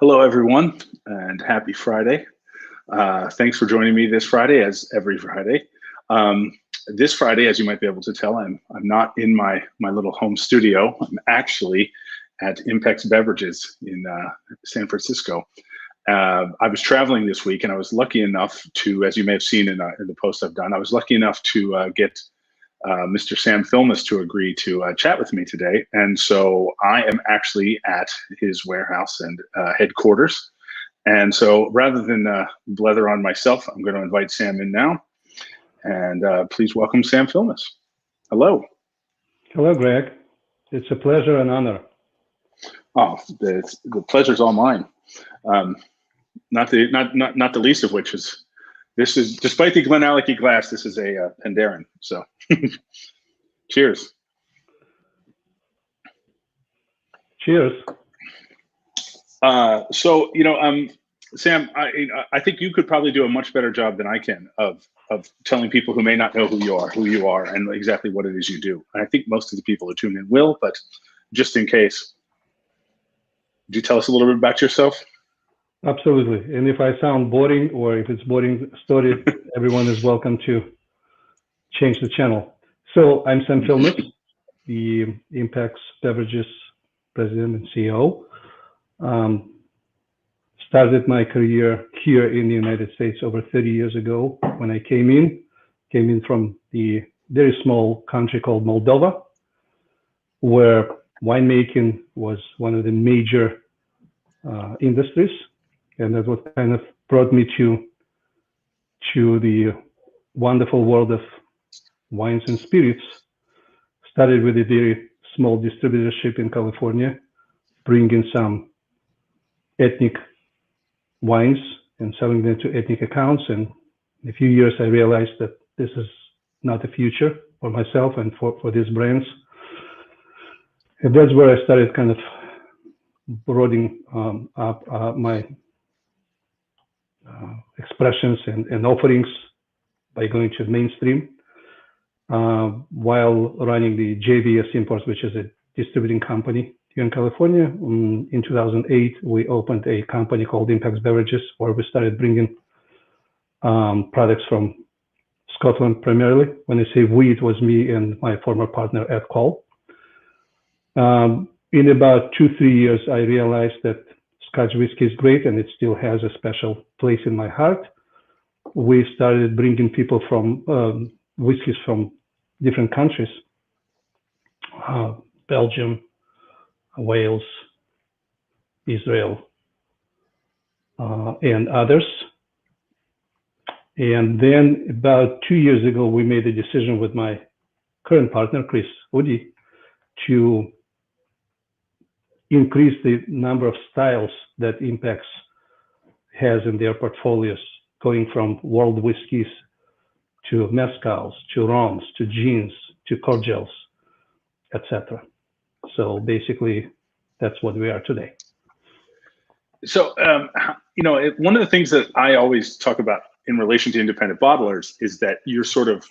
Hello, everyone, and happy Friday. Thanks for joining me this Friday, as every Friday. This Friday, as you might be able to tell, I'm not in my little home studio. I'm actually at ImpEx Beverages in San Francisco. I was traveling this week, and I was lucky enough to, as you may have seen in the post I've done, I was lucky enough to get Mr. Sam Filmus to agree to chat with me today. And so I am actually at his warehouse and headquarters. And so rather than blether on myself, I'm going to invite Sam in now. And please welcome Sam Filmus. Hello. Hello, Greg. It's a pleasure and honor. Oh, the pleasure's all mine. Not the least of which is, this is, despite the GlenAllachie glass, this is a Penderyn. So, cheers. Cheers. So, Sam, I think you could probably do a much better job than I can of telling people who may not know who you are, and exactly what it is you do. And I think most of the people who tune in will, but just in case, could you tell us a little bit about yourself? Absolutely. And if I sound boring, or if it's boring story, everyone is welcome to change the channel. So I'm Sam Filmus, the ImpEx Beverages president and CEO. Started my career here in the United States over 30 years ago when I came in from the very small country called Moldova, where winemaking was one of the major industries. And that's what kind of brought me to the wonderful world of wines and spirits. Started with a very small distributorship in California, bringing some ethnic wines and selling them to ethnic accounts. And in a few years, I realized that this is not the future for myself and for these brands. And that's where I started kind of broadening up my expressions and offerings by going to mainstream, while running the JVS Imports, which is a distributing company here in California. In 2008, we opened a company called ImpEx Beverages, where we started bringing products from Scotland primarily. When I say we, it was me and my former partner, Ed Cole. In about 2-3 years, I realized that Scotch whiskey is great, and it still has a special place in my heart. We started bringing people from whiskeys from different countries, Belgium, Wales, Israel, and others. And then about 2 years ago, we made a decision with my current partner, Chris Woody, to increase the number of styles that ImpEx has in their portfolios, going from world whiskeys to mezcals, to rums, to gins, to cordials, etc. So basically, that's what we are today. So, one of the things that I always talk about in relation to independent bottlers is that you're sort of,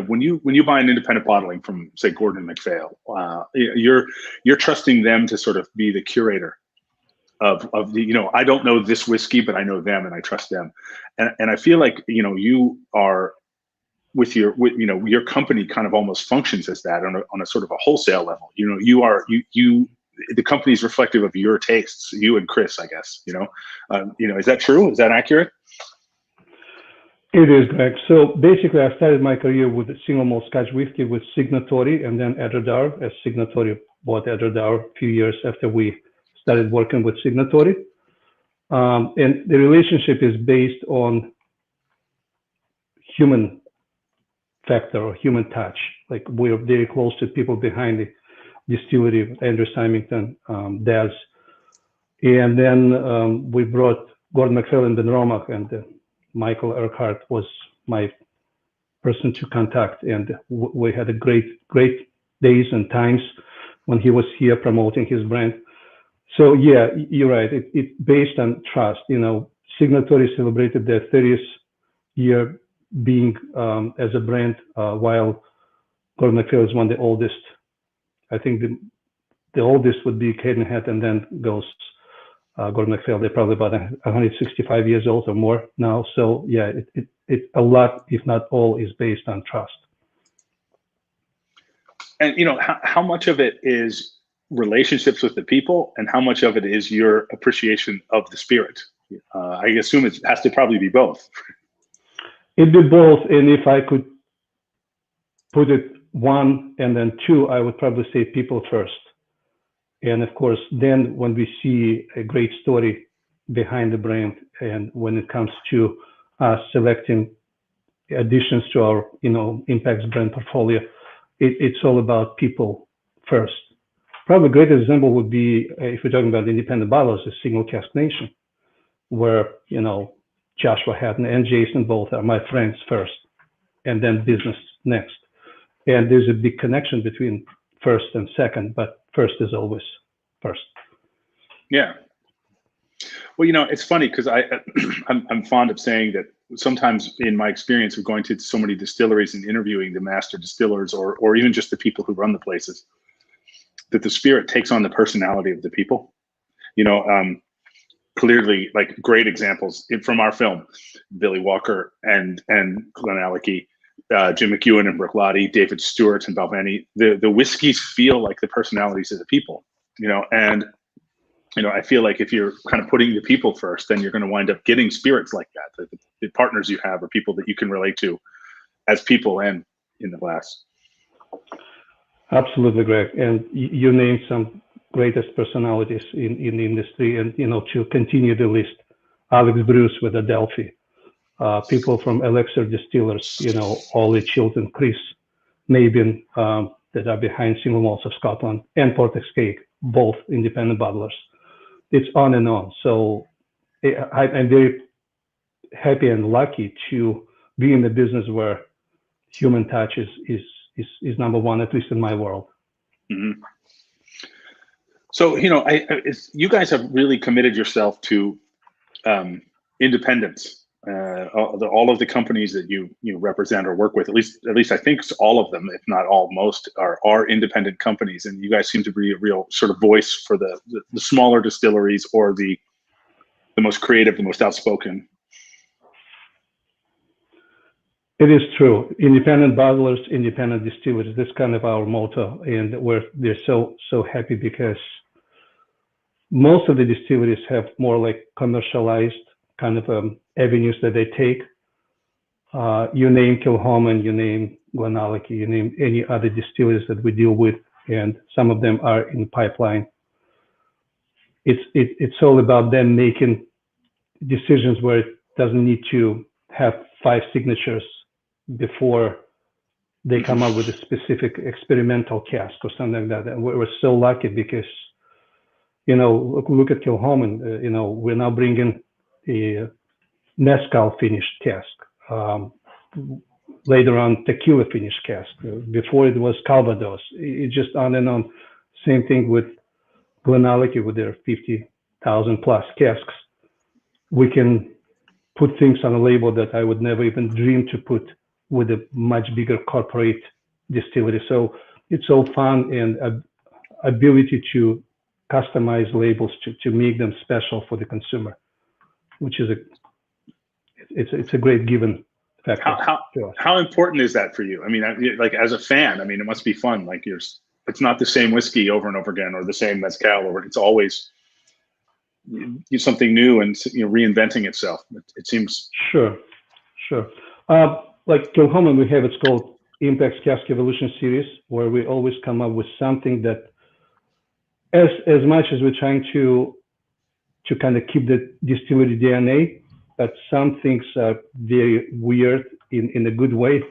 when you buy an independent bottling from, say, Gordon MacPhail, you're trusting them to sort of be the curator of the, I don't know this whiskey, but I know them and I trust them. And I feel like, you are with your company kind of almost functions as that on a sort of a wholesale level. The company is reflective of your tastes, you and Chris, I guess, is that true? Is that accurate? It is, Greg. So basically, I started my career with a single malt Scotch whiskey with Signatory, and then Edderdour, as Signatory bought Edderdour a few years after we started working with Signatory. And the relationship is based on human factor or human touch. Like, we're very close to people behind the distillery, Andrew Symington, Daz. And then we brought Gordon MacPhail and Ben Romach, and Michael Urquhart was my person to contact, and we had a great days and times when he was here promoting his brand. So yeah, you're right. It's based on trust. Signatory celebrated their 30th year being as a brand, while Gordon MacPhail is one of the oldest. I think the oldest would be Cadenhead, and then goes Gordon MacPhail, they're probably about 165 years old or more now. So yeah, it a lot, if not all, is based on trust. And how much of it is relationships with the people, and how much of it is your appreciation of the spirit? I assume it has to probably be both. It'd be both, and if I could put it one and then two, I would probably say people first. And of course, then when we see a great story behind the brand, and when it comes to selecting additions to our, ImpEx brand portfolio, it's all about people first. Probably a great example would be, if we're talking about independent bottlers, a Single Cask Nation, where, Joshua Hatton and Jason both are my friends first, and then business next. And there's a big connection between first and second, but first is always first. Yeah. Well, it's funny because I'm fond of saying that sometimes in my experience of going to so many distilleries and interviewing the master distillers or even just the people who run the places, that the spirit takes on the personality of the people. Clearly, like great examples from our film, Billy Walker and GlenAllachie, Jim McEwen and Bruichladdich, David Stewart and Balvenie. The whiskeys feel like the personalities of the people, and I feel like if you're kind of putting the people first, then you're going to wind up getting spirits like that. The partners you have are people that you can relate to as people and in the glass. Absolutely, Greg. And you named some greatest personalities in the industry, and to continue the list, Alex Bruce with Adelphi, people from Elixir Distillers, Ollie Chilton, Chris Mabin, that are behind Single Malts of Scotland, and Portex Cake, both independent bottlers. It's on and on. So I'm very happy and lucky to be in the business where human touch is number one, at least in my world. Mm-hmm. So, you guys have really committed yourself to independence. All of the companies that you represent or work with, at least I think all of them, if not all, most are independent companies, and you guys seem to be a real sort of voice for the smaller distilleries or the most creative, the most outspoken. It is true. Independent bottlers, independent distillers. That's kind of our motto, and they're so happy because most of the distilleries have more like commercialized kind of avenues that they take. You name Killholmen, you name GlenAllachie, you name any other distilleries that we deal with, and some of them are in the pipeline. It's all about them making decisions where it doesn't need to have 5 signatures before they come up with a specific experimental cask or something like that. And we're so lucky because, look at Killholmen, we're now bringing a mezcal finished cask, later on tequila finished cask. Before it was Calvados. It's just on and on. Same thing with GlenAllachie with their 50,000 plus casks. We can put things on a label that I would never even dream to put with a much bigger corporate distillery. So it's all fun and ability to customize labels to make them special for the consumer, which is it's a great given factor. How important is that for you? I mean, like as a fan, I mean, it must be fun. Like it's not the same whiskey over and over again or the same mezcal, it's always something new and reinventing itself. It seems sure. Like Killholmen, we have it's called ImpEx Cask Evolution Series, where we always come up with something that, as much as we're trying to kind of keep the distillery DNA, but some things are very weird in a good way,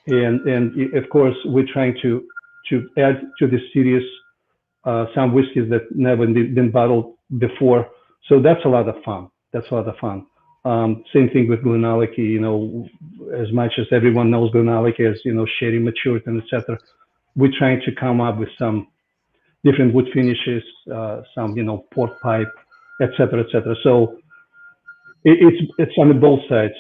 and of course we're trying to add to the series some whiskeys that never been bottled before. So that's a lot of fun. Same thing with GlenAllachie, as much as everyone knows GlenAllachie as, sherry matured and etc. We're trying to come up with some different wood finishes, some, port pipe, etc. So it's on both sides,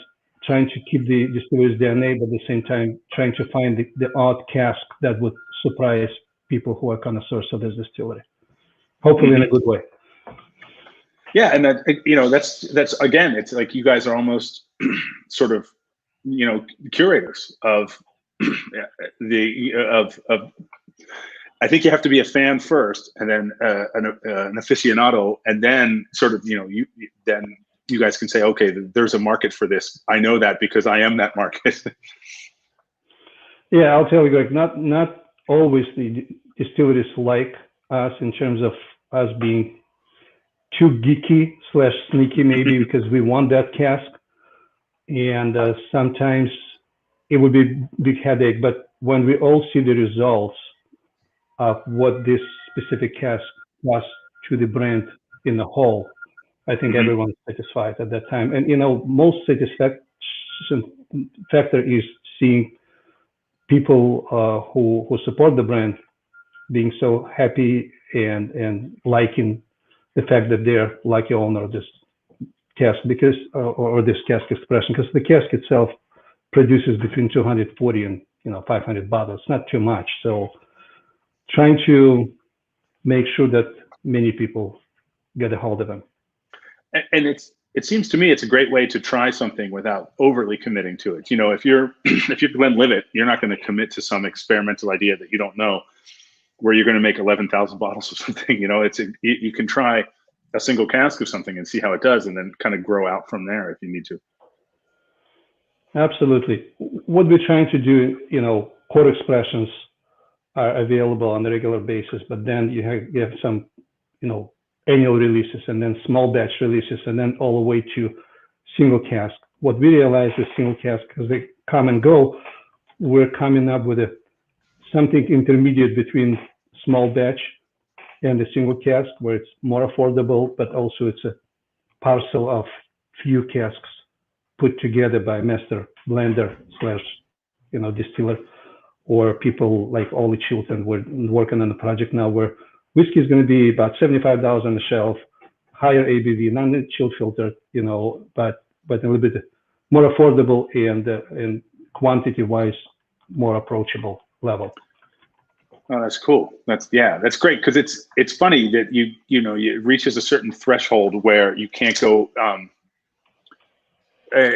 trying to keep the distillery's DNA, but at the same time, trying to find the odd cask that would surprise people who are connoisseurs of this distillery. Hopefully in a good way. Yeah, and that's again, it's like you guys are almost sort of, curators of of. I think you have to be a fan first, and then an aficionado, and then sort of then you guys can say, okay, there's a market for this. I know that because I am that market. Yeah, I'll tell you, Greg, not always the distilleries like us in terms of us being too geeky / sneaky, maybe because we want that cask, and sometimes it would be a big headache. But when we all see the results of what this specific cask was to the brand in the whole, I think everyone's satisfied at that time. And most satisfaction factor is seeing people who support the brand being so happy and liking the fact that they're lucky owner of this cask, because or this cask expression, because the cask itself produces between 240 and 500 bottles. It's not too much. So trying to make sure that many people get a hold of them. And it seems to me it's a great way to try something without overly committing to it. If you're Glenlivet, you're not going to commit to some experimental idea that you don't know where you're going to make 11,000 bottles of something. You can try a single cask of something and see how it does, and then kind of grow out from there if you need to. Absolutely. What we're trying to do, core expressions are available on a regular basis, but then you have some, annual releases, and then small batch releases, and then all the way to single cask. What we realize is single cask, as they come and go, we're coming up with something intermediate between small batch and the single cask, where it's more affordable, but also it's a parcel of few casks put together by master blender / distiller, or people like Ollie Chilton. We're working on a project now where whiskey is going to be about $75 on the shelf, higher ABV, non-chill filtered, but a little bit more affordable and quantity-wise more approachable level. Oh, that's cool. That's great, because it's funny that it reaches a certain threshold where you can't go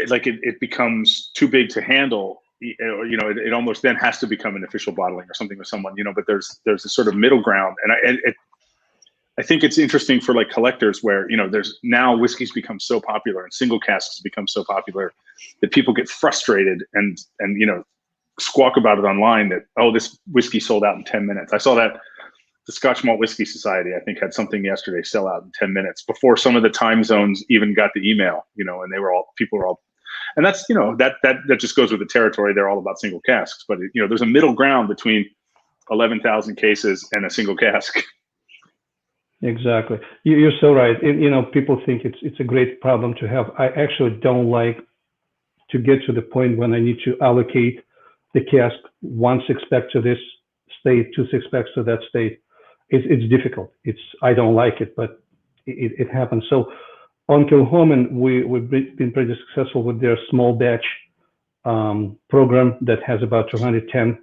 like it becomes too big to handle. It almost then has to become an official bottling or something with someone. But there's a sort of middle ground, and I think it's interesting for like collectors where there's now whiskey's become so popular and single casks become so popular that people get frustrated and squawk about it online that, oh, this whiskey sold out in 10 minutes. I saw that the Scotch Malt Whiskey Society, I think, had something yesterday sell out in 10 minutes before some of the time zones even got the email, and people were all, and that's, that just goes with the territory. They're all about single casks, but there's a middle ground between 11,000 cases and a single cask. Exactly. You're so right. And, people think it's a great problem to have. I actually don't like to get to the point when I need to allocate the cask 1 6-pack to this state, 2 6-packs to that state. It's difficult. I don't like it, but it happens. So on Killholmen, we've been pretty successful with their small batch program that has about 210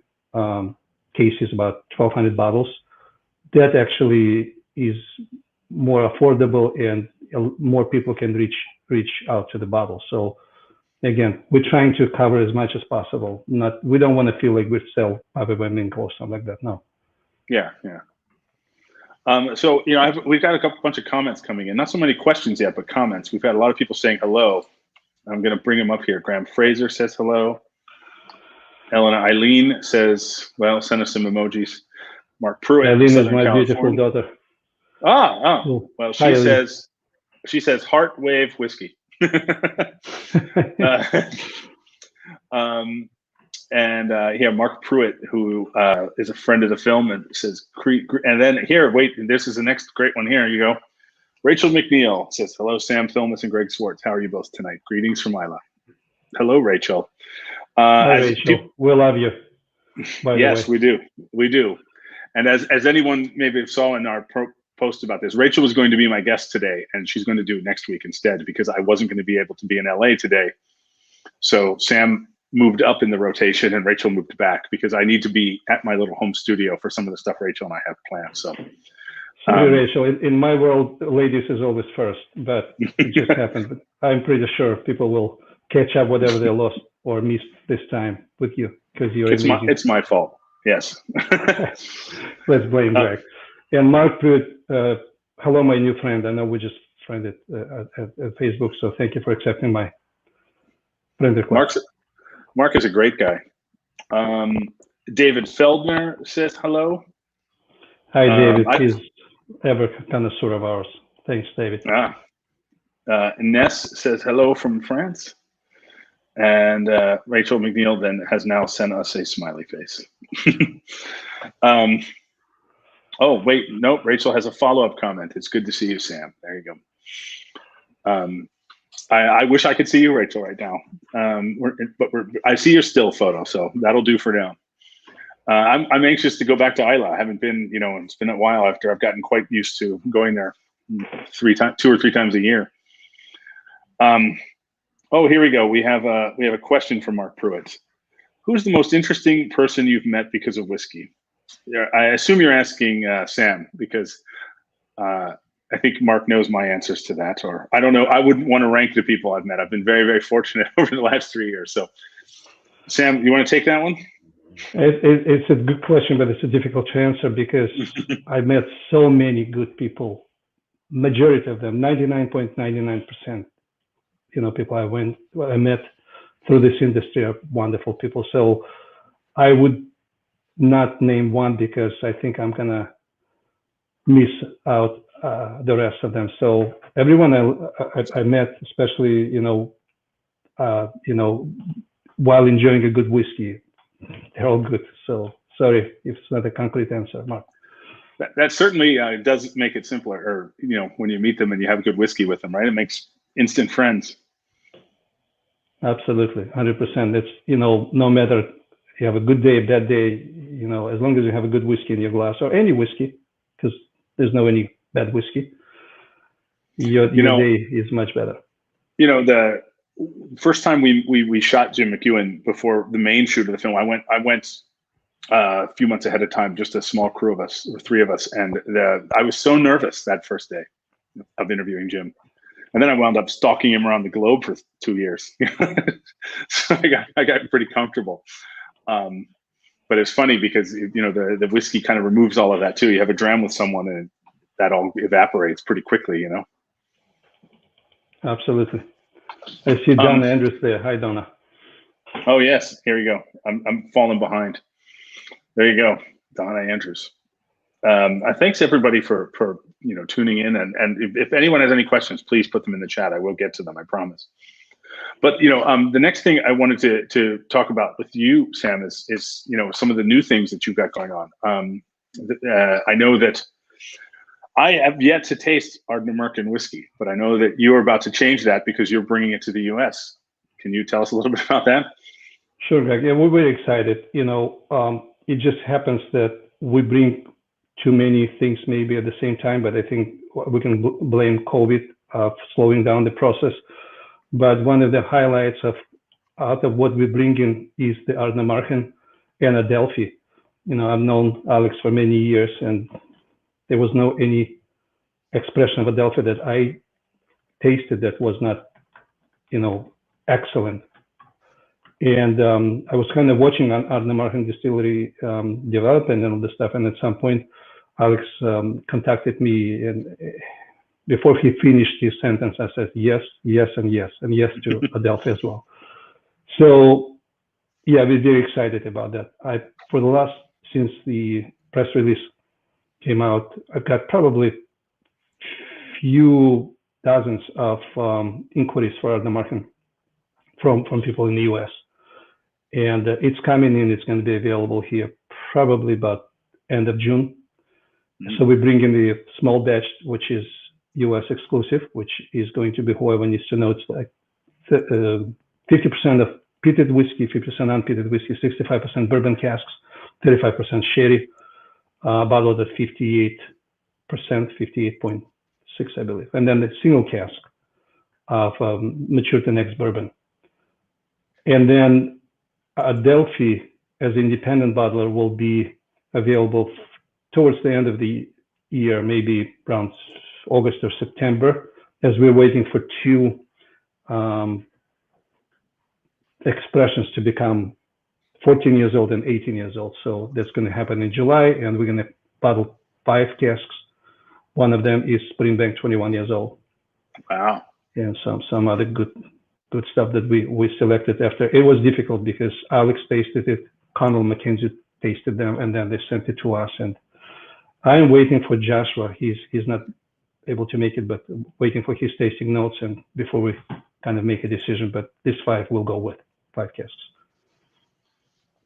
cases, about 1,200 bottles. That actually is more affordable, and more people can reach out to the bottle. So again, we're trying to cover as much as possible. We don't want to feel like we sell Papa Mink or something like that. No. Yeah. So we've got a bunch of comments coming in. Not so many questions yet, but comments. We've had a lot of people saying hello. I'm going to bring them up here. Graham Fraser says hello. Elena Eileen says, well, send us some emojis. Mark Pruitt. Eileen is my beautiful daughter. Well, she says heart wave whiskey. Here, Mark Pruitt, who is a friend of the film, and says, and then here, wait, this is the next great one. Here you go. Rachel McNeil says, hello, Sam Filmus and Greg Swartz. How are you both tonight? Greetings from Isla. Hello, Rachel. Hi, Rachel. We love you. Yes, we do. And as anyone maybe saw in our post about this, Rachel was going to be my guest today, and she's going to do it next week instead, because I wasn't going to be able to be in LA today. So Sam moved up in the rotation and Rachel moved back, because I need to be at my little home studio for some of the stuff Rachel and I have planned. So Sorry, Rachel. In my world, ladies is always first, but it just happened. But I'm pretty sure people will catch up whatever they lost or missed this time with you because you're amazing. It's my fault. Yes. Let's blame Greg. And Mark Pruitt, hello, my new friend. I know we just friended at Facebook, so thank you for accepting my friend request. Mark is a great guy. David Feldner says hello. Hi, David. He's ever connoisseur of ours. Thanks, David. Ness says hello from France. And Rachel McNeil then has now sent us a smiley face. Oh, wait, nope. Rachel has a follow-up comment. It's good to see you, Sam. There you go. I wish I could see you, Rachel, right now. I see your still photo, so that'll do for now. I'm anxious to go back to Isla. I haven't been, it's been a while after I've gotten quite used to going there 2 or 3 times a year. Oh, here we go. We have a question from Mark Pruitt. Who's the most interesting person you've met because of whiskey? I assume you're asking Sam, because I think Mark knows my answers to that, or I don't know. I wouldn't want to rank the people I've met. I've been very, very fortunate over the last 3 years. So, Sam, you want to take that one? It's a good question, but it's a difficult to answer because I met so many good people. Majority of them, 99.99%, people I met through this industry are wonderful people. So I would not name one because I think I'm gonna miss out the rest of them. So everyone I met, especially while enjoying a good whiskey, they're all good. So sorry if it's not a concrete answer, Mark. That certainly does make it simpler, or when you meet them and you have good whiskey with them, right? It makes instant friends. Absolutely, 100%. It's no matter if you have a good day, bad day, as long as you have a good whiskey in your glass, or any whiskey, because there's no any bad whiskey, your day is much better. The first time we shot Jim McEwen before the main shoot of the film, I went a few months ahead of time, just a small crew of us, or 3 of us, and I was so nervous that first day of interviewing Jim, and then I wound up stalking him around the globe for 2 years. So I got pretty comfortable. But it's funny because the whiskey kind of removes all of that too. You have a dram with someone, and that all evaporates pretty quickly. Absolutely. I see Donna Andrews there. Hi, Donna. Oh yes, here we go. I'm falling behind. There you go, Donna Andrews. Thanks everybody for tuning in, and if anyone has any questions, please put them in the chat. I will get to them, I promise. But the next thing I wanted to talk about with you, Sam, is some of the new things that you've got going on. I know that I have yet to taste Ardnamurchan whiskey, but I know that you are about to change that because you're bringing it to the U.S. Can you tell us a little bit about that? Sure, Greg. Yeah, we're very excited. It just happens that we bring too many things maybe at the same time, but I think we can blame COVID slowing down the process. But one of the highlights out of what we bring in is the Ardnamurchan and Adelphi. I've known Alex for many years, and there was no any expression of Adelphi that I tasted that was not, excellent. And I was kind of watching Ardnamurchan Distillery development and all this stuff. And at some point, Alex contacted me, and before he finished his sentence, I said yes, yes, and yes to Adelphi as well. So yeah, we're very excited about that. Since the press release came out, I've got probably few dozens of inquiries for Ardnamurchan from people in the US. And it's coming in, it's going to be available here probably about end of June. Mm-hmm. So we bring in the small batch, which is US exclusive, which is going to be, whoever needs to know, it's like 50% of peated whiskey, 50% unpeated whiskey, 65% bourbon casks, 35% sherry, bottled at 58%, 58.6, I believe. And then the single cask of matured and ex bourbon. And then Adelphi as independent bottler will be available towards the end of the year, maybe around August or September, as we're waiting for two expressions to become 14 years old and 18 years old. So that's going to happen in July, and we're going to bottle 5 casks. One of them is Springbank 21 years old. Wow. And some other good stuff that we selected after. It was difficult because Alex tasted it, Connell McKenzie tasted them, and then they sent it to us. And I'm waiting for Joshua. He's not able to make it, but waiting for his tasting notes and before we kind of make a decision. But this 5 will go with 5 casks.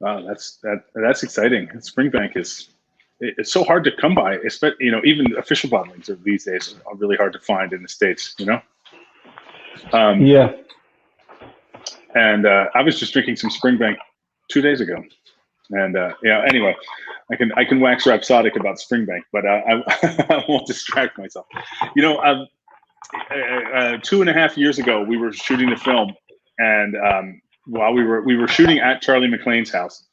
Wow, that's exciting. Springbank it's so hard to come by. Especially, even official bottlings these days are really hard to find in the States. Yeah. And I was just drinking some Springbank 2 days ago, and anyway, I can wax rhapsodic about Springbank, but I won't distract myself. 2.5 years ago, we were shooting the film, and while we were shooting at Charlie McLean's house,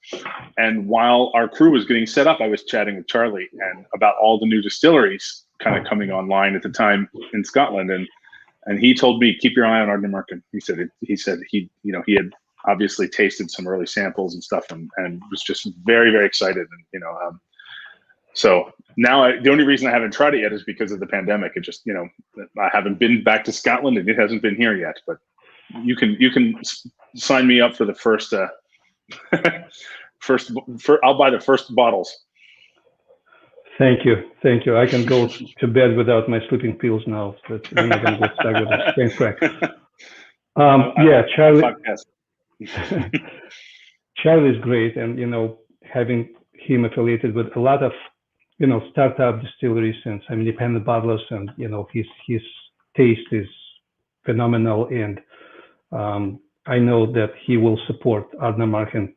and while our crew was getting set up, I was chatting with Charlie and about all the new distilleries kind of coming online at the time in Scotland, and he told me, keep your eye on Ardnamurchan. He said he had obviously tasted some early samples and stuff, and was just very, very excited. And so now the only reason I haven't tried it yet is because of the pandemic. It just I haven't been back to Scotland, and it hasn't been here yet. But you can sign me up for the first I'll buy the first bottles. Thank you. I can go to bed without my sleeping pills now. But we're not going to get stuck with that. Thanks, Craig. Yeah, Charlie. Charlie is great, and having him affiliated with a lot of startup distilleries and some independent bottlers, and his taste is phenomenal, and I know that he will support Ardnamurchan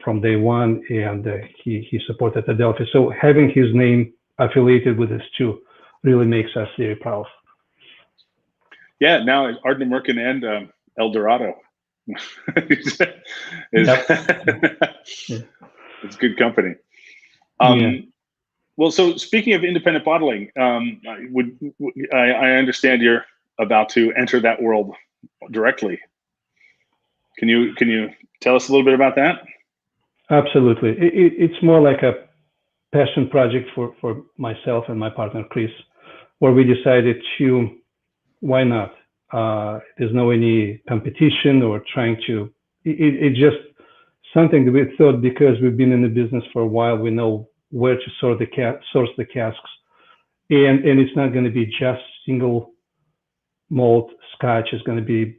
from day one, and he supported Adelphi. So having his name affiliated with this too really makes us very proud. Yeah, now Ardnamurchan and El Dorado. It's good company. Well, so speaking of independent bottling, I understand you're about to enter that world directly. Can you tell us a little bit about that? Absolutely. It's more like a passion project for myself and my partner Chris, where we decided to, why not? There's no any competition or trying to. It's just something that we thought, because we've been in the business for a while, we know where to source the casks, and it's not going to be just single malt Scotch. It's going to be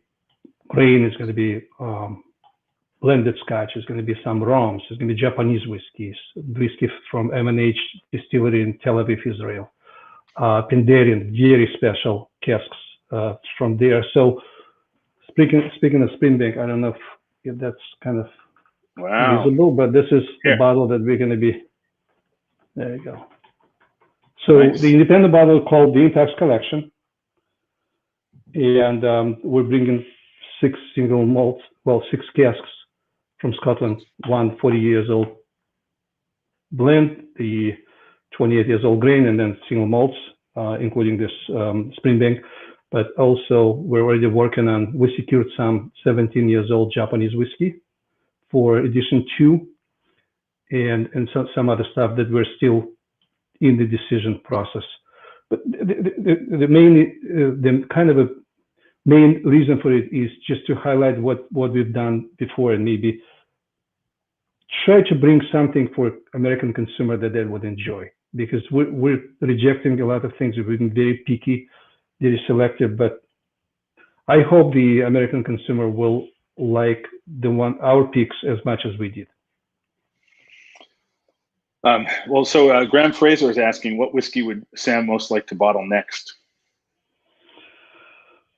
grain. It's going to be blended Scotch. It's going to be some rums. It's going to be Japanese whiskey from M&H Distillery in Tel Aviv, Israel. Penderyn, very special casks from there. So speaking of Springbank, I don't know if that's kind of visible, but this is a bottle that we're going to be. There you go. So nice. The independent bottle called the ImpEx Collection, and we're bringing 6 single malts, 6 casks from Scotland, 1 40 years old blend, the 28 years old grain, and then single malts, including this Springbank. But also we're already working on, we secured some 17 years old Japanese whiskey for edition 2, and some other stuff that we're still in the decision process. But the main reason for it is just to highlight what we've done before, and maybe try to bring something for American consumer that they would enjoy, because we're rejecting a lot of things. We've been very picky, very selective, but I hope the American consumer will like our picks as much as we did. So Graham Fraser is asking, what whiskey would Sam most like to bottle next?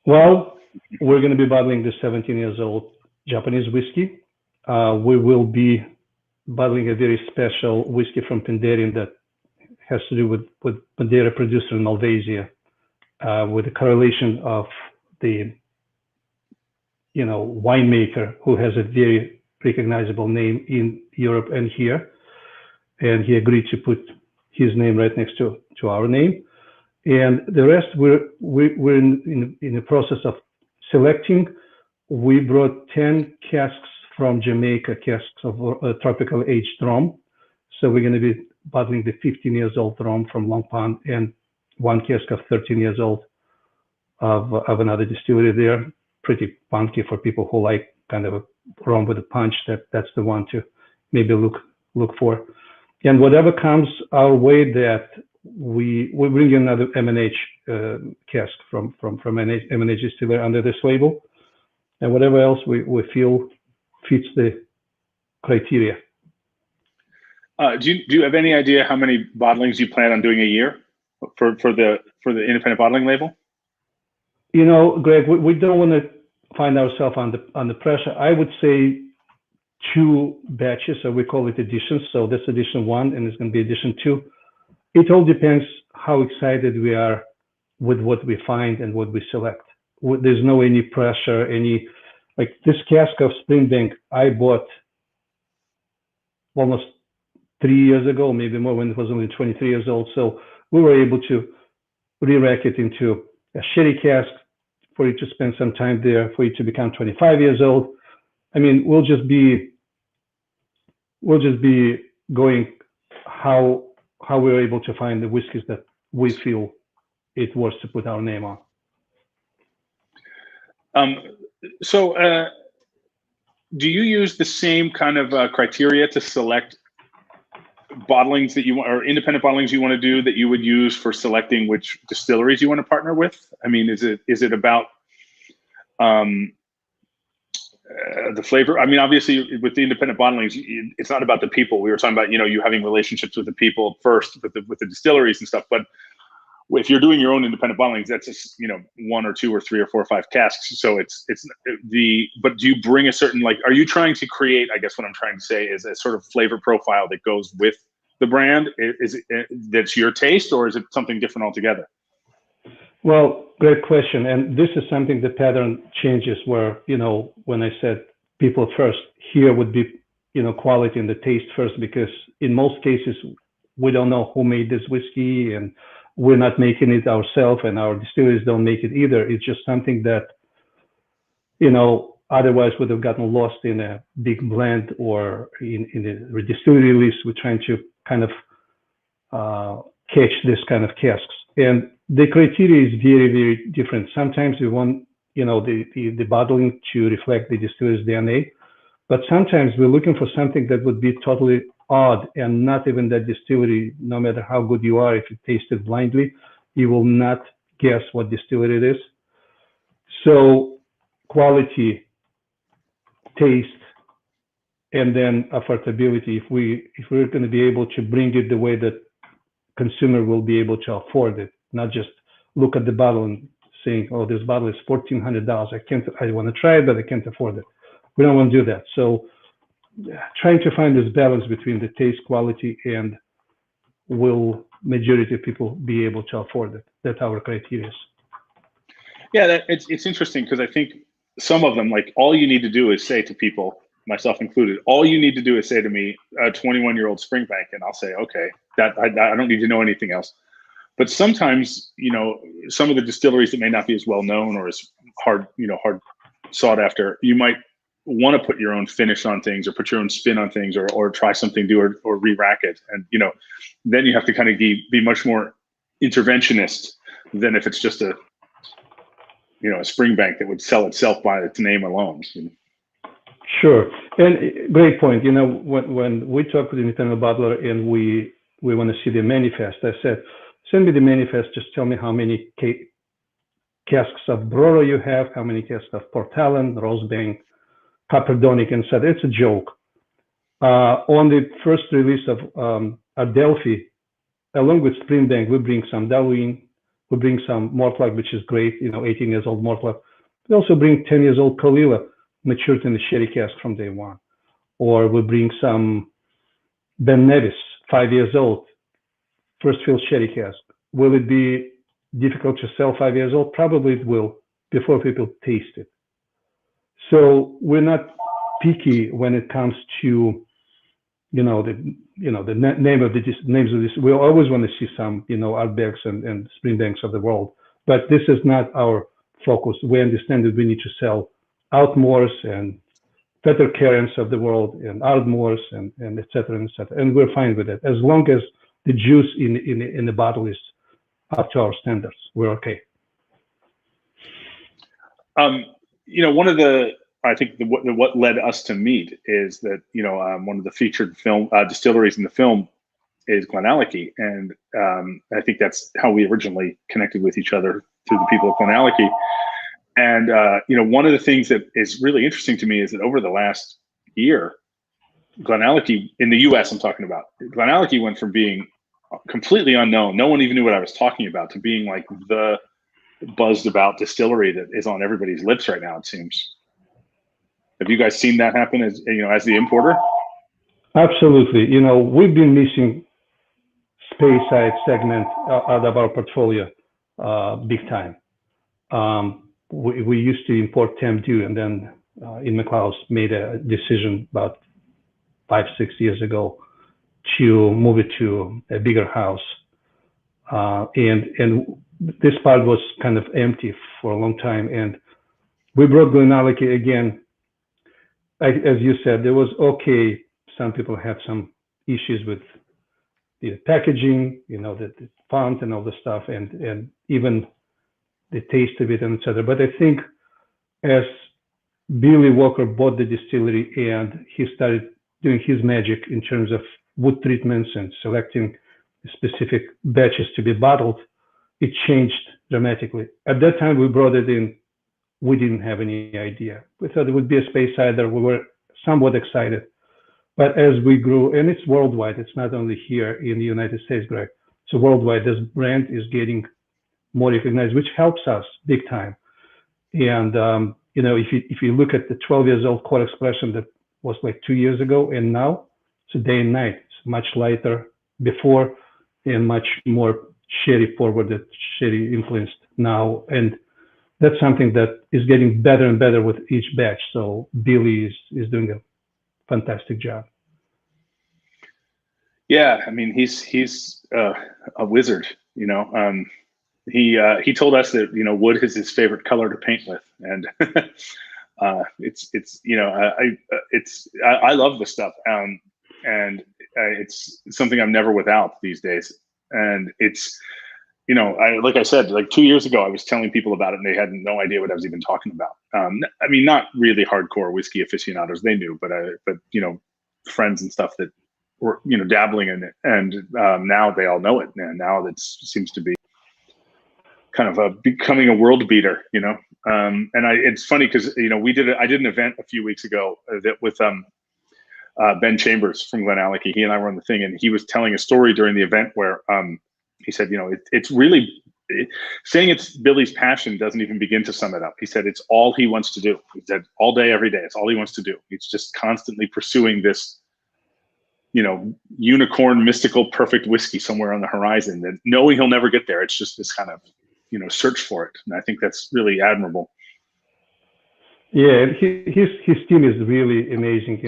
Well, we're going to be bottling the 17 years old Japanese whiskey. We will be bottling a very special whiskey from Penderyn that has to do with Madeira producer in Malvasia, with the correlation of the winemaker who has a very recognizable name in Europe and here. And he agreed to put his name right next to our name. And the rest, we're in the process of selecting. We brought 10 casks from Jamaica, casks of tropical aged rum. So we're going to be bottling the 15 years old rum from Long Pond and one cask of 13 years old of another distillery there. Pretty funky for people who like kind of a rum with a punch. That's the one to maybe look for. And whatever comes our way, that we bring in another M&H cask from M&H distillery under this label, and whatever else we feel fits the criteria. Do you have any idea how many bottlings you plan on doing a year for the independent bottling label? You know, Greg, we don't want to find ourselves under pressure. I would say 2 batches, so we call it editions. So that's edition 1, and it's going to be edition 2. It all depends how excited we are with what we find and what we select. There's no any pressure, like this cask of Springbank I bought almost 3 years ago, maybe more, when it was only 23 years old. So we were able to re-rack it into a sherry cask for it to spend some time there, for it to become 25 years old. I mean, we'll just be going how we're able to find the whiskeys that we feel it's worth to put our name on. So do you use the same kind of criteria to select bottlings that you want, or independent bottlings you want to do, that you would use for selecting which distilleries you want to partner with? I mean, is it about the flavor? I mean, obviously with the independent bottlings, it's not about the people. We were talking about, you having relationships with the people first, with the distilleries and stuff. But if you're doing your own independent bottlings, that's just, 1 or 2 or 3 or 4 or 5 casks. So but do you bring a certain, like, are you trying to create, I guess what I'm trying to say is a sort of flavor profile that goes with the brand? Is it that's your taste, or is it something different altogether? Well, great question. And this is something the pattern changes where, when I said people first, here would be, quality and the taste first, because in most cases, we don't know who made this whiskey, and we're not making it ourselves, and our distilleries don't make it either. It's just something that, otherwise would have gotten lost in a big blend or in the distillery list. We're trying to kind of catch this kind of casks. And the criteria is very, very different. Sometimes we want, the bottling to reflect the distillery's DNA, but sometimes we're looking for something that would be totally odd, and not even that distillery, no matter how good you are, if you taste it blindly, you will not guess what distillery it is. So quality, taste, and then affordability. If we're going to be able to bring it the way that consumer will be able to afford it, not just look at the bottle and saying, oh, this bottle is $1,400. I want to try it, but I can't afford it. We don't want to do that. So trying to find this balance between the taste, quality, and will majority of people be able to afford it? That's our criteria. Yeah, it's interesting, because I think some of them, like, all you need to do is say to people, myself included, all you need to do is say to me, a 21-year-old Springbank, and I'll say, okay, that I don't need to know anything else. But sometimes, some of the distilleries that may not be as well known or as hard sought after, you might want to put your own finish on things, or put your own spin on things, or try something new, or re-rack it. And, then you have to kind of be much more interventionist than if it's just a Springbank that would sell itself by its name alone. Sure. And great point. When we talk with the internal bottler and we want to see the manifest, I said, send me the manifest, just tell me how many casks of Broro you have, how many casks of Port Ellen, Rosebank, Copperdonic, and said, it's a joke. On the first release of Adelphi, along with Springbank, we bring some Darwin, we bring some Mortlach, which is great, 18 years old Mortlach. We also bring 10 years old Kalila, matured in the sherry cask from day one. Or we bring some Ben Nevis, 5 years old, first fill sherry cask. Will it be difficult to sell 5 years old? Probably it will, before people taste it. So we're not picky when it comes to, the the names of this. We always want to see some, Ardbegs and Springbanks of the world, but this is not our focus. We understand that we need to sell Outmoors and Peter Carens of the world and Ardmores and et cetera, and we're fine with it. As long as the juice in the bottle is up to our standards, we're okay. One of the, I think what led us to meet is that, one of the featured film distilleries in the film is GlenAllachie. And I think that's how we originally connected with each other, through the people of GlenAllachie. And, one of the things that is really interesting to me is that over the last year, GlenAllachie, in the US I'm talking about, GlenAllachie went from being completely unknown, no one even knew what I was talking about, to being like the buzzed about distillery that is on everybody's lips right now, it seems. Have you guys seen that happen as the importer? Absolutely. We've been missing Speyside segment out of our portfolio big time. We used to import Temdu, and then in McLeod's made a decision about 5-6 years ago to move it to a bigger house. And this part was kind of empty for a long time. And we brought GlenAllachie again. As you said, there was okay. Some people had some issues with the packaging, the font and all the stuff, and even the taste of it, and etc. But I think as Billy Walker bought the distillery and he started doing his magic in terms of wood treatments and selecting specific batches to be bottled, it changed dramatically. At that time we brought it in, we didn't have any idea. We thought it would be a Speysider. We were somewhat excited. But as we grew, and it's worldwide, it's not only here in the United States, Greg. So worldwide, this brand is getting more recognized, which helps us big time. And if you look at the 12 years old core expression that was like 2 years ago, and now it's day and night. It's much lighter before and much more sherry forwarded, sherry influenced now. And that's something that is getting better and better with each batch. So Billy is doing a fantastic job. Yeah, I mean, he's a wizard. He told us that wood is his favorite color to paint with, and I love this stuff, and it's something I'm never without these days. And it's like I said, like 2 years ago, I was telling people about it, and they had no idea what I was even talking about. I mean, not really hardcore whiskey aficionados, they knew, but friends and stuff that were dabbling in it, and now they all know it, and now it seems to be kind of becoming a world beater, and it's funny because I did an event a few weeks ago that with Ben Chambers from GlenAllachie. He and I were on the thing, and he was telling a story during the event where he said, it's really saying it's Billy's passion doesn't even begin to sum it up. He said it's all he wants to do. He said all day, every day, it's all he wants to do. He's just constantly pursuing this unicorn, mystical, perfect whiskey somewhere on the horizon, that knowing he'll never get there. It's just this kind of search for it, and I think that's really admirable. Yeah, his team is really amazing.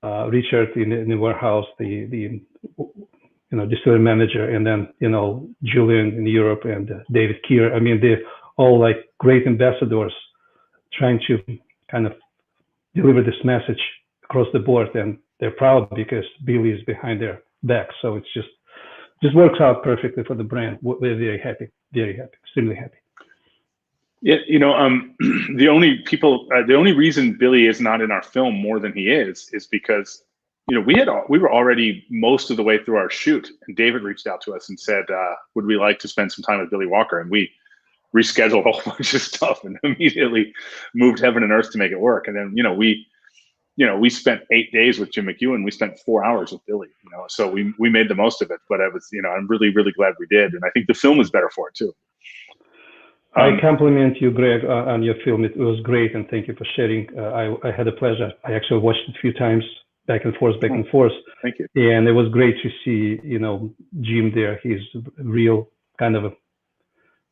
Richard in the warehouse, the distillery manager, and then Julian in Europe, and David Keir. I mean, they're all like great ambassadors, trying to kind of deliver this message across the board, and they're proud because Billy is behind their back. So it's just works out perfectly for the brand. We're very happy, extremely happy. Yeah, the only reason Billy is not in our film more than he is because we were already most of the way through our shoot, and David reached out to us and said, would we like to spend some time with Billy Walker? And we rescheduled a whole bunch of stuff and immediately moved heaven and earth to make it work. And then we spent 8 days with Jim McEwen. We spent 4 hours with Billy. So we made the most of it. But I was I'm really, really glad we did, and I think the film is better for it too. I compliment you, Greg, on your film. It was great, and thank you for sharing. I had a pleasure. I actually watched it a few times, back and forth. Thank you. And it was great to see, Jim there. He's a real kind of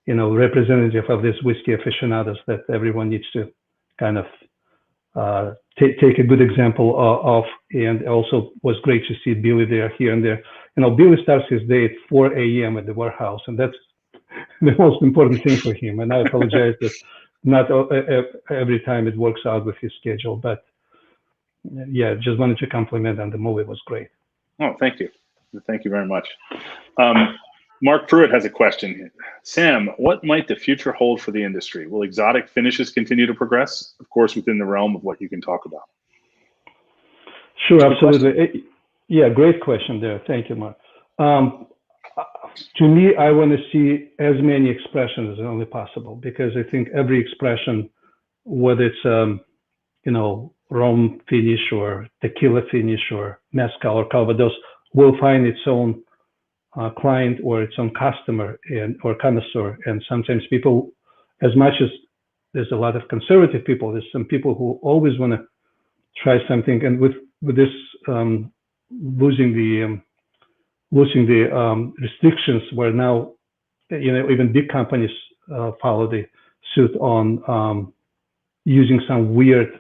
representative of this whiskey aficionados that everyone needs to kind of take a good example of, and also was great to see Billy there, here and there. Billy starts his day at 4 a.m. at the warehouse, and that's the most important thing for him. And I apologize that not every time it works out with his schedule, but yeah, just wanted to compliment, and the movie was great. Oh, thank you. Thank you very much. Mark Pruitt has a question. Sam, what might the future hold for the industry? Will exotic finishes continue to progress? Of course, within the realm of what you can talk about. Sure, absolutely. Yeah, great question there. Thank you, Mark. To me, I want to see as many expressions as only possible, because I think every expression, whether it's rum finish or tequila finish or mezcal or calvados, will find its own client or its own customer or connoisseur. And sometimes people, as much as there's a lot of conservative people, there's some people who always want to try something. And with this losing the restrictions, where now even big companies follow the suit on using some weird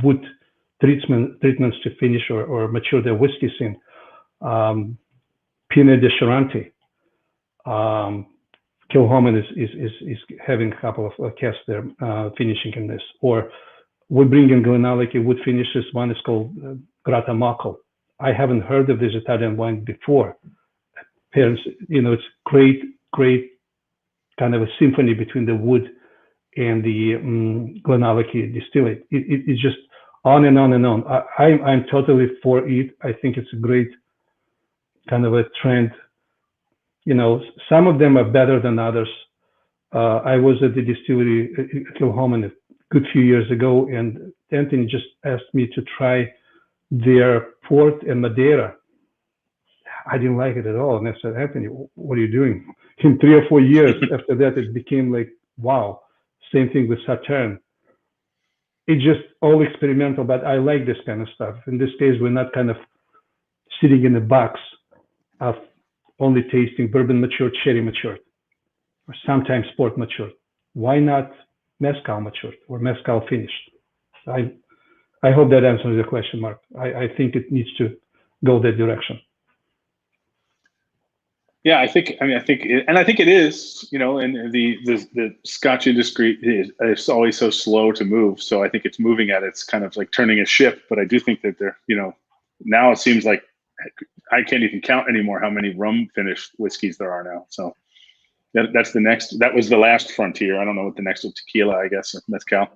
wood treatments to finish or mature their whiskeys in. Pinot de Charente, Killholmen is having a couple of casks there finishing in this. Or we bring in GlenAllachie wood finishes. One is called Grata Mocco. I haven't heard of this Italian wine before. It's great kind of a symphony between the wood and the GlenAllachie distillate. It's just on and on and on. I'm totally for it. I think it's a great kind of a trend. Some of them are better than others. I was at the distillery Killholmen a good few years ago, and Anthony just asked me to try their port and Madeira. I didn't like it at all. And I said, Anthony, what are you doing? In 3 or 4 years after that, it became like, wow. Same thing with Sauterne. It's just all experimental, but I like this kind of stuff. In this case, we're not kind of sitting in a box of only tasting bourbon matured, sherry matured, or sometimes port matured. Why not mezcal matured or mezcal finished? I hope that answers your question, Mark. I think it needs to go that direction. Yeah, I think it is, and the Scotch industry is always so slow to move. So I think it's moving at it's kind of like turning a ship. But I do think that now it seems like I can't even count anymore how many rum finished whiskeys there are now. So that's the next. That was the last frontier. I don't know what the next was. Tequila, I guess, or mezcal.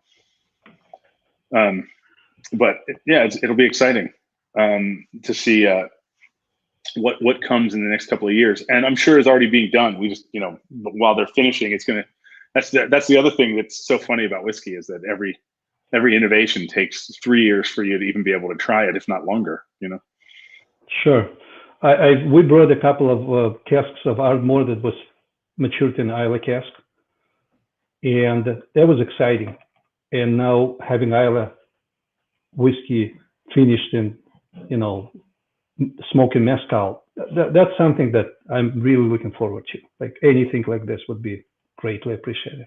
But yeah, it'll be exciting to see what comes in the next couple of years, and I'm sure is already being done. We just while they're finishing, it's gonna. That's the other thing that's so funny about whiskey is that every innovation takes 3 years for you to even be able to try it, if not longer. Sure. We brought a couple of casks of Ardmore that was matured in Islay cask, and that was exciting. And now having Islay whiskey finished in, smoking mezcal, that's something that I'm really looking forward to. Like anything like this would be greatly appreciated.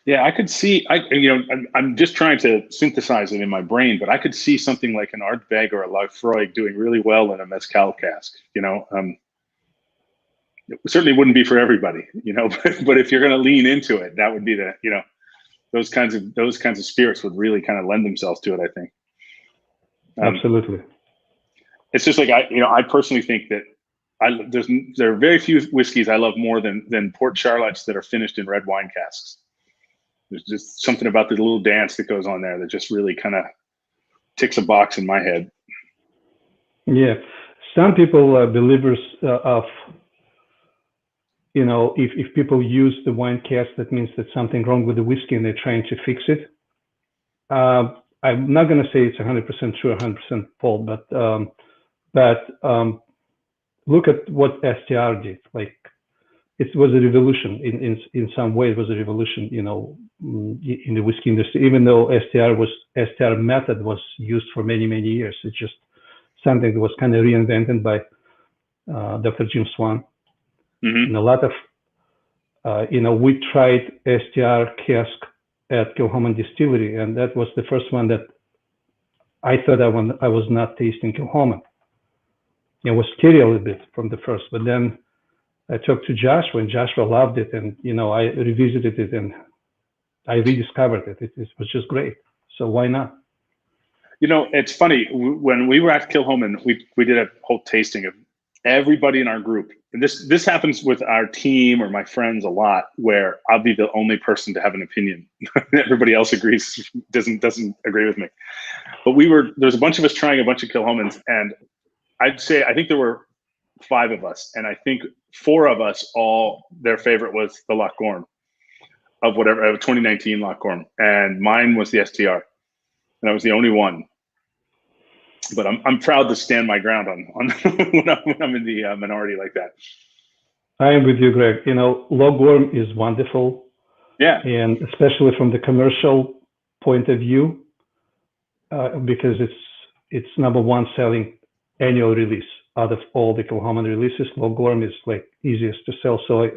Yeah, I could see. I'm just trying to synthesize it in my brain, but I could see something like an Ardbeg or a Laphroaig doing really well in a mezcal cask. It certainly wouldn't be for everybody, but if you're going to lean into it, that would be those kinds of spirits would really kind of lend themselves to it, I think. Absolutely. It's just like I personally think that there are very few whiskeys I love more than Port Charlottes that are finished in red wine casks. There's just something about the little dance that goes on there that just really kind of ticks a box in my head. Yeah, some people are believers of, if people use the wine cask, that means that something wrong with the whiskey and they're trying to fix it. I'm not going to say it's 100% true, 100% fault, but look at what STR did. Like, it was a revolution in some way. It was a revolution, in the whiskey industry. Even though STR method was used for many years, it's just something that was kind of reinvented by Dr. Jim Swan. Mm-hmm. And a lot of, we tried STR cask at Killholmen Distillery, and that was the first one that I thought I was not tasting Killholmen. It was scary a little bit from the first, but then I talked to Joshua, and Joshua loved it, and I revisited it and I rediscovered it. It was just great. So why not? It's funny, when we were at Killholmen, we did a whole tasting of everybody in our group. And this happens with our team or my friends a lot, where I'll be the only person to have an opinion. Everybody else doesn't agree with me. But there's a bunch of us trying a bunch of Killholmens, and I think there were 5 of us, and I think 4 of us, their favorite was the Logworm of 2019 Logworm, and mine was the STR, and I was the only one. But I'm proud to stand my ground on when I'm in the minority like that. I am with you, Greg. Logworm is wonderful. Yeah. And especially from the commercial point of view, because it's #1 selling annual release out of all the Killholmen releases. Logworm is like easiest to sell. So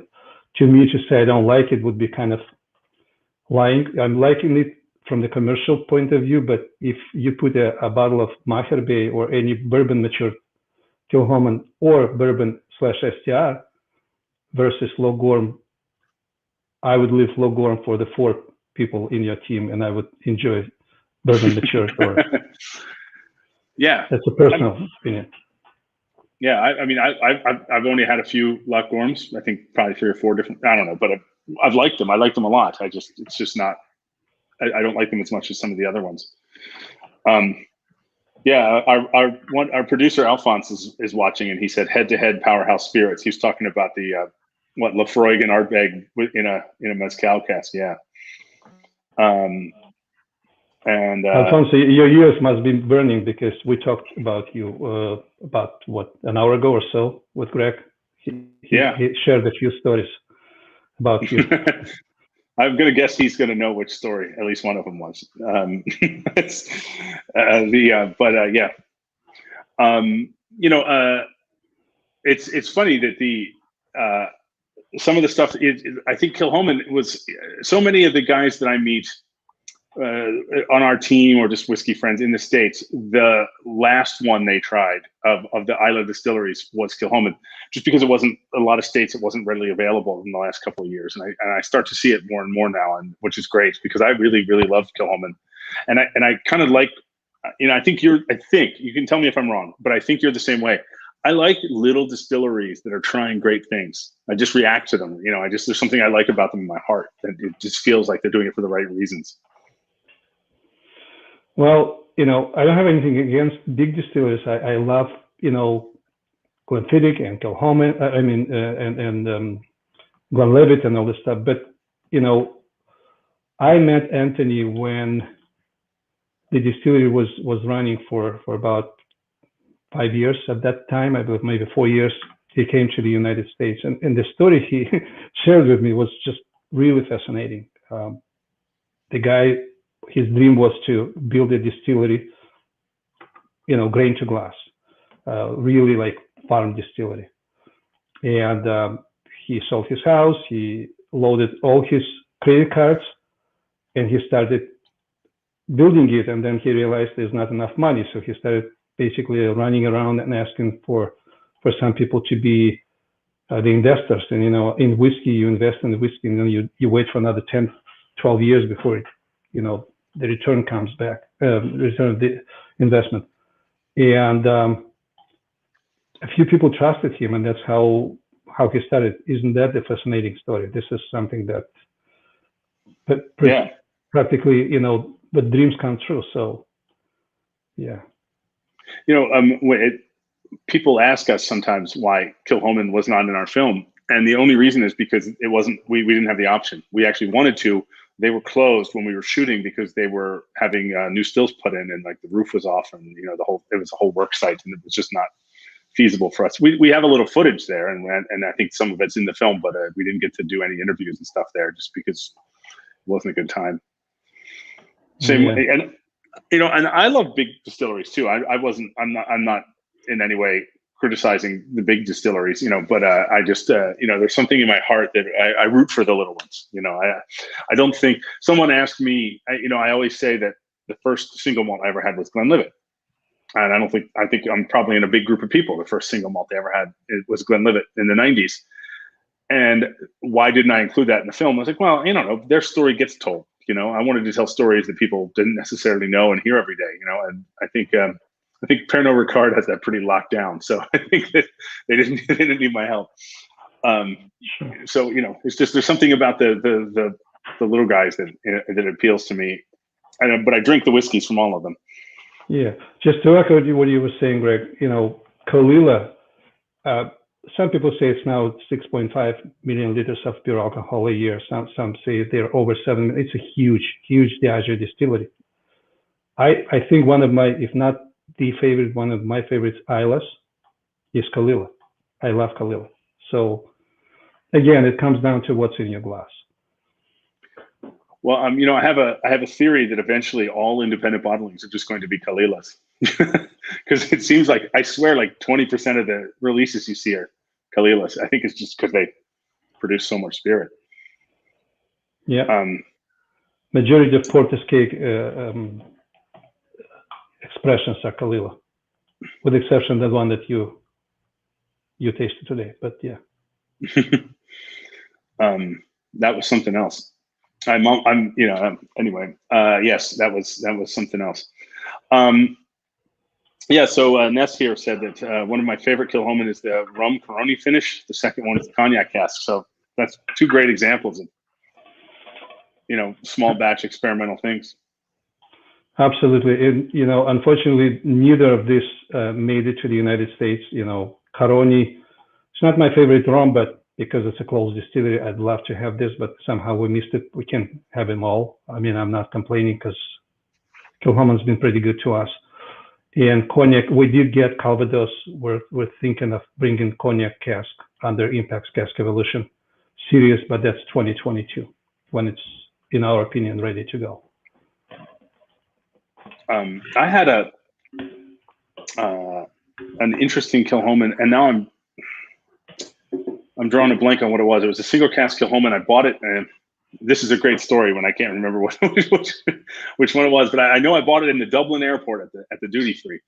to me, to say I don't like it would be kind of lying. I'm liking it from the commercial point of view, but if you put a bottle of Maher Bay or any bourbon matured Killholmen or bourbon/STR versus Logworm, I would leave Logworm for the 4 people in your team, and I would enjoy bourbon matured. Yeah, that's a personal opinion. Yeah, I've only had a few Logworms. I think probably 3 or 4 different. I don't know, but I've liked them. I like them a lot. It's just not. I don't like them as much as some of the other ones. Yeah, our producer Alphonse is watching, and he said head-to-head powerhouse spirits. He was talking about the Lafroig and Ardbeg in a mezcal cask. Yeah. And Alphonse, your ears must be burning because we talked about you about an hour ago or so with Greg. He shared a few stories about you. I'm gonna guess he's gonna know which story. At least one of them was. It's funny that some of the stuff. I think Killholmen was so many of the guys that I meet on our team or just whiskey friends in the States. The last one they tried of the Isla distilleries was Killholmen, just because it wasn't a lot of states. It wasn't readily available in the last couple of years, and I start to see it more and more now, and which is great because I really love Killholmen, and I kind of like, I think you can tell me if I'm wrong, but I think you're the same way. I like little distilleries that are trying great things. I just react to them. There's something I like about them in my heart, and it just feels like they're doing it for the right reasons. Well, I don't have anything against big distilleries. I love, Glenfiddich and Killholmen, and Glenlivet and all this stuff. But, I met Anthony when the distillery was running for about 5 years. At that time, I believe maybe 4 years, he came to the United States. And the story he shared with me was just really fascinating. The guy, his dream was to build a distillery, grain to glass, really like farm distillery. And he sold his house, he loaded all his credit cards, and he started building it. And then he realized there's not enough money. So he started basically running around and asking for some people to be the investors. And, in whiskey, you invest in the whiskey, and then you wait for another 10, 12 years before, the return comes back, return of the investment. And a few people trusted him, and that's how he started. Isn't that a fascinating story? This is something that practically, but dreams come true. So, yeah. People ask us sometimes why Killholmen was not in our film, and the only reason is because it wasn't. We didn't have the option. We actually wanted to. They were closed when we were shooting because they were having new stills put in, and like the roof was off, and it was a whole work site, and it was just not feasible for us. We have a little footage there, and I think some of it's in the film, but we didn't get to do any interviews and stuff there just because it wasn't a good time. Same way, and I love big distilleries too. I'm not in any way criticizing the big distilleries, but I just, there's something in my heart that I root for the little ones. I don't think someone asked me, I always say that the first single malt I ever had was Glenlivet. And I think I'm probably in a big group of people. The first single malt they ever had, it was Glenlivet in the 90s. And why didn't I include that in the film? I was like, well, their story gets told. I wanted to tell stories that people didn't necessarily know and hear every day. And I think Pernod Ricard has that pretty locked down. So I think that they didn't need my help. So it's just there's something about the little guys that appeals to me. But I drink the whiskeys from all of them. Yeah, just to echo what you were saying, Greg. Kalila. Some people say it's now 6.5 million liters of pure alcohol a year. Some say they're over 7 million. It's a huge Diageo distillery. I think one of my, if not the favorite, one of my favorites, Islays, is Kalila. I love Kalila. So again, it comes down to what's in your glass. Well, I have a theory that eventually all independent bottlings are just going to be Kalilas, because it seems like, I swear, like 20% of the releases you see are Kalilas. I think it's just because they produce so much spirit. Yeah. Majority of Porter's cake expressions are Kalila, with the exception of the one that you tasted today. But yeah. That was something else. Anyway, yes, that was something else. So Ness here said that one of my favorite Killholmen is the rum Peroni finish. The second one is the cognac cask. So that's two great examples of, small batch experimental things. Absolutely. And, unfortunately, neither of these made it to the United States. Caroni, it's not my favorite rum, but because it's a closed distillery, I'd love to have this, but somehow we missed it. We can have them all. I mean, I'm not complaining because Killholmen's been pretty good to us. And cognac, we did get Calvados. We're thinking of bringing cognac cask under ImpEx Cask Evolution series, but that's 2022 when it's, in our opinion, ready to go. I had an interesting Killholmen, and now I'm drawing a blank on what it was. It was a single cask Killholmen. I bought it, and this is a great story when I can't remember which one it was. But I know I bought it in the Dublin airport at the duty free.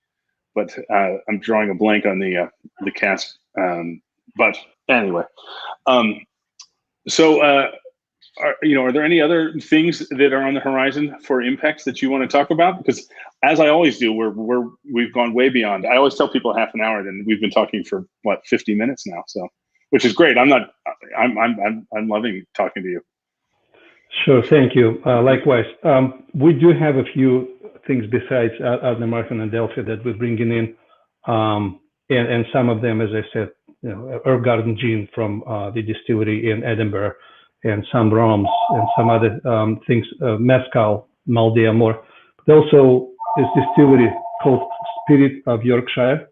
But I'm drawing a blank on the cask. But anyway, are there any other things that are on the horizon for ImpEx that you want to talk about? Because as I always do, we've gone way beyond. I always tell people half an hour, then we've been talking for 50 minutes now. So, which is great. I'm loving talking to you. Sure, thank you. Likewise, we do have a few things besides out in the market in Delphi that we're bringing in, and some of them, as I said, Herb Garden Gin from the distillery in Edinburgh, and some rums and some other things, mezcal, Mal d'Amour. But also this distillery called Spirit of Yorkshire.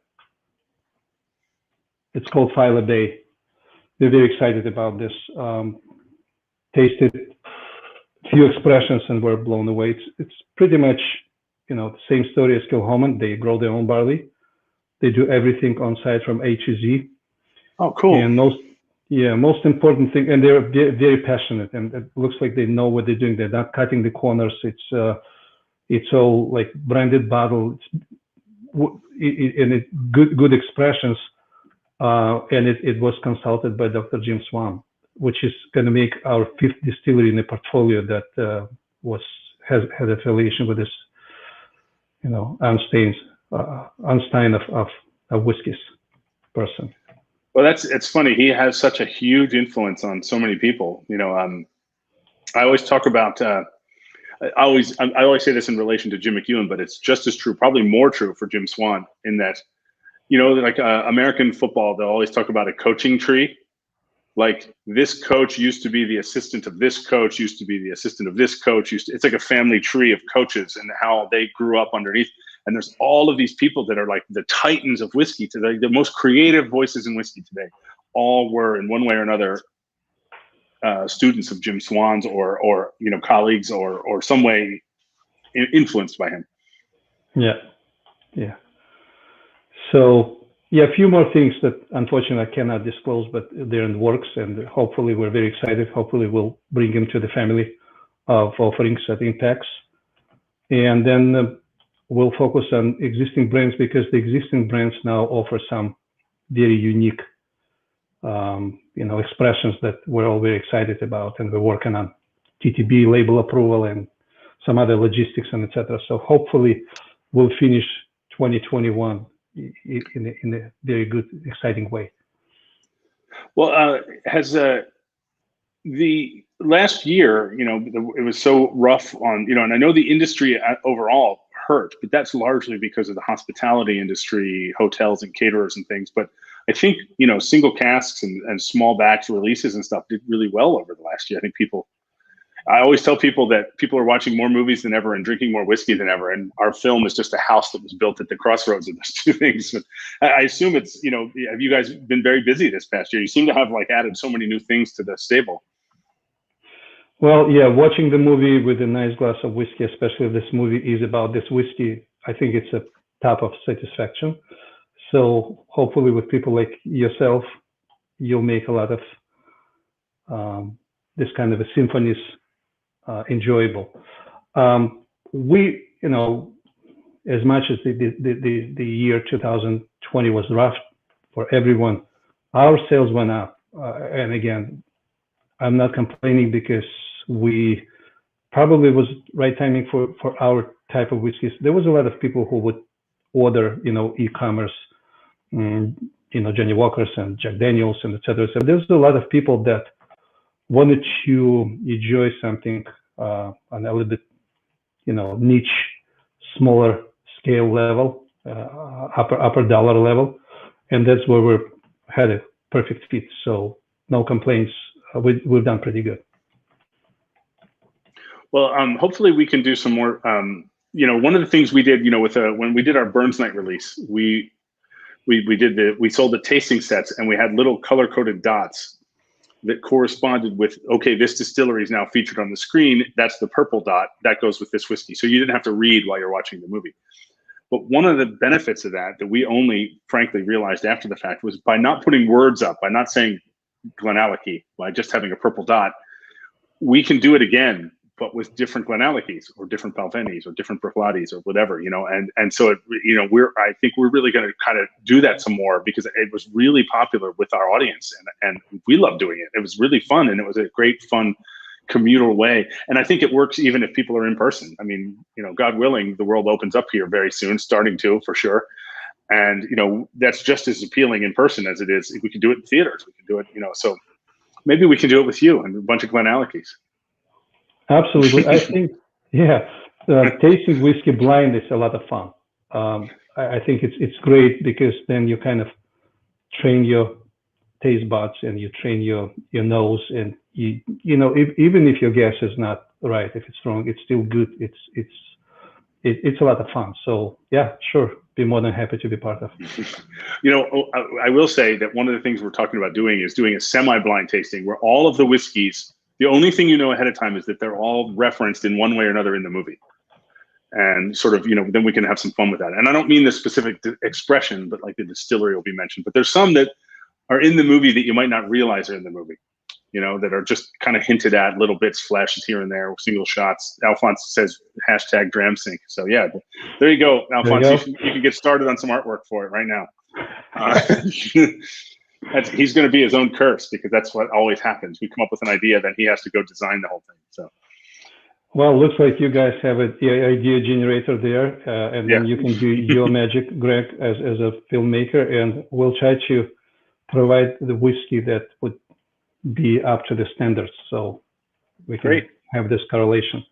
It's called File Bay. They're very excited about this. Tasted a few expressions and were blown away. It's pretty much, the same story as Killholmen. They grow their own barley. They do everything on site from A to Z. Oh, cool. And most important thing, and they're very passionate, and it looks like they know what they're doing. They're not cutting the corners. It's all like branded bottle, and good expressions. And it was consulted by Dr. Jim Swan, which is going to make our 5th distillery in the portfolio that has affiliation with this, Einstein of whiskeys person. Well, it's funny. He has such a huge influence on so many people. I always talk about. I always say this in relation to Jim McEwen, but it's just as true, probably more true for Jim Swan, in that, like American football, they'll always talk about a coaching tree. Like, this coach used to be the assistant of this coach, used to be the assistant of this coach. It's like a family tree of coaches and how they grew up underneath. And there's all of these people that are like the titans of whiskey today, the most creative voices in whiskey today, all were in one way or another students of Jim Swan's or colleagues or some way influenced by him. Yeah. So Yeah, a few more things that unfortunately I cannot disclose, but they're in the works, and hopefully we're very excited. Hopefully we'll bring them to the family of offerings at ImpEx. And then we'll focus on existing brands, because the existing brands now offer some very unique expressions that we're all very excited about, and we're working on TTB label approval and some other logistics and etc. So hopefully we'll finish 2021 in a very good, exciting way. Well, has the last year, it was so rough on, and I know the industry overall hurt, but that's largely because of the hospitality industry, hotels and caterers and things. But I think, single casks and small batch releases and stuff did really well over the last year. I think I always tell people that people are watching more movies than ever and drinking more whiskey than ever. And our film is just a house that was built at the crossroads of those two things. But I assume it's, have you guys been very busy this past year? You seem to have added so many new things to the stable. Well, yeah, watching the movie with a nice glass of whiskey, especially if this movie is about this whiskey, I think it's a type of satisfaction. So hopefully with people like yourself, you'll make a lot of this kind of a symphonies enjoyable. We, as much as the year 2020 was rough for everyone, our sales went up. And again, I'm not complaining, because we probably was right timing for our type of whiskeys. There was a lot of people who would order, e-commerce, Johnny Walkers and Jack Daniels and etc. So there's a lot of people that wanted to enjoy something on a little bit, niche, smaller scale level, upper dollar level, and that's where we had a perfect fit. So no complaints. We've done pretty good. Well, hopefully we can do some more. One of the things we did, when we did our Burns Night release, we sold the tasting sets, and we had little color coded dots that corresponded with, okay, this distillery is now featured on the screen. That's the purple dot that goes with this whiskey. So you didn't have to read while you're watching the movie. But one of the benefits of that we only frankly realized after the fact was by not putting words up, by not saying GlenAllachie, by just having a purple dot, we can do it again, but with different GlenAllachies or different Balvenis or different Bruichladdich or whatever, and so I think we're really going to kind of do that some more, because it was really popular with our audience, and we love doing it. It was really fun, and it was a great, fun, communal way. And I think it works even if people are in person. I mean, God willing, the world opens up here very soon, starting to, for sure. And, that's just as appealing in person as it is. If we can do it in theaters, we can do it, so maybe we can do it with you and a bunch of GlenAllachies. Absolutely. I think, tasting whiskey blind is a lot of fun. I think it's great, because then you kind of train your taste buds and you train your nose, and even if your guess is not right, if it's wrong, it's still good. It's a lot of fun. So yeah, sure, be more than happy to be part of. I will say that one of the things we're talking about doing is doing a semi-blind tasting where all of the whiskeys, the only thing ahead of time is that they're all referenced in one way or another in the movie. And sort of, then we can have some fun with that. And I don't mean the specific expression, but like the distillery will be mentioned. But there's some that are in the movie that you might not realize are in the movie, that are just kind of hinted at, little bits, flashes here and there, single shots. Alphonse says #dramsync. So yeah, there you go, Alphonse. You can get started on some artwork for it right now. He's going to be his own curse, because that's what always happens. We come up with an idea, then he has to go design the whole thing. So, well, looks like you guys have an idea generator there, and then you can do your magic, Greg, as a filmmaker, and we'll try to provide the whiskey that would be up to the standards, so we can have this correlation.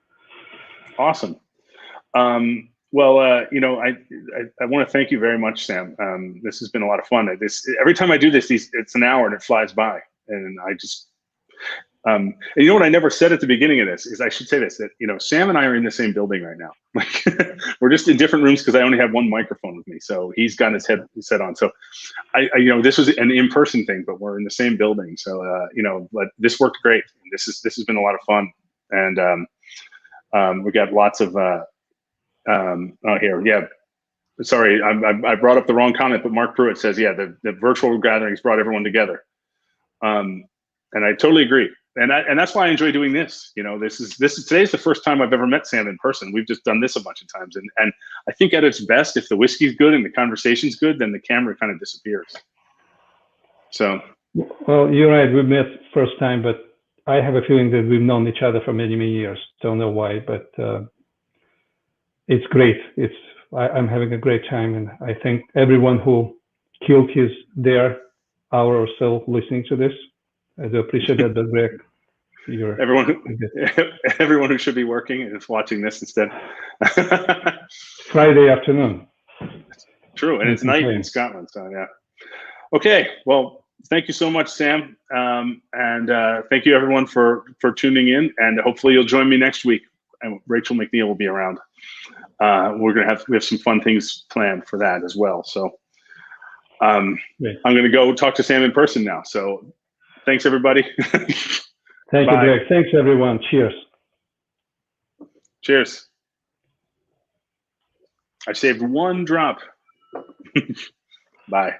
Awesome. Well, I want to thank you very much, Sam. This has been a lot of fun. Every time I do this, it's an hour and it flies by. And I just, and what I never said at the beginning of this is, I should say this, that, Sam and I are in the same building right now. Like, we're just in different rooms because I only have one microphone with me. So he's got his headset on. So this was an in-person thing, but we're in the same building. So, but this worked great. This has been a lot of fun. And we got lots of, sorry, I brought up the wrong comment, but Mark Pruitt says, yeah, the virtual gatherings brought everyone together. And I totally agree. And that's why I enjoy doing this. You know, today's the first time I've ever met Sam in person. We've just done this a bunch of times. And I think at its best, if the whiskey's good and the conversation's good, then the camera kind of disappears. So. Well, you're right. We met first time, but I have a feeling that we've known each other for many, many years. Don't know why, but it's great. I'm having a great time, and I think everyone who killed his their hour or so listening to this, I do appreciate that, Greg. Everyone who should be working is watching this instead. Friday afternoon. True, and it's night in Scotland, so yeah. Okay, well, thank you so much, Sam, and thank you everyone for tuning in, and hopefully you'll join me next week. And Rachel McNeil will be around. We have some fun things planned for that as well. So I'm going to go talk to Sam in person now. So thanks everybody. Thank you, Greg. Thanks everyone. Cheers. Cheers. I saved one drop. Bye.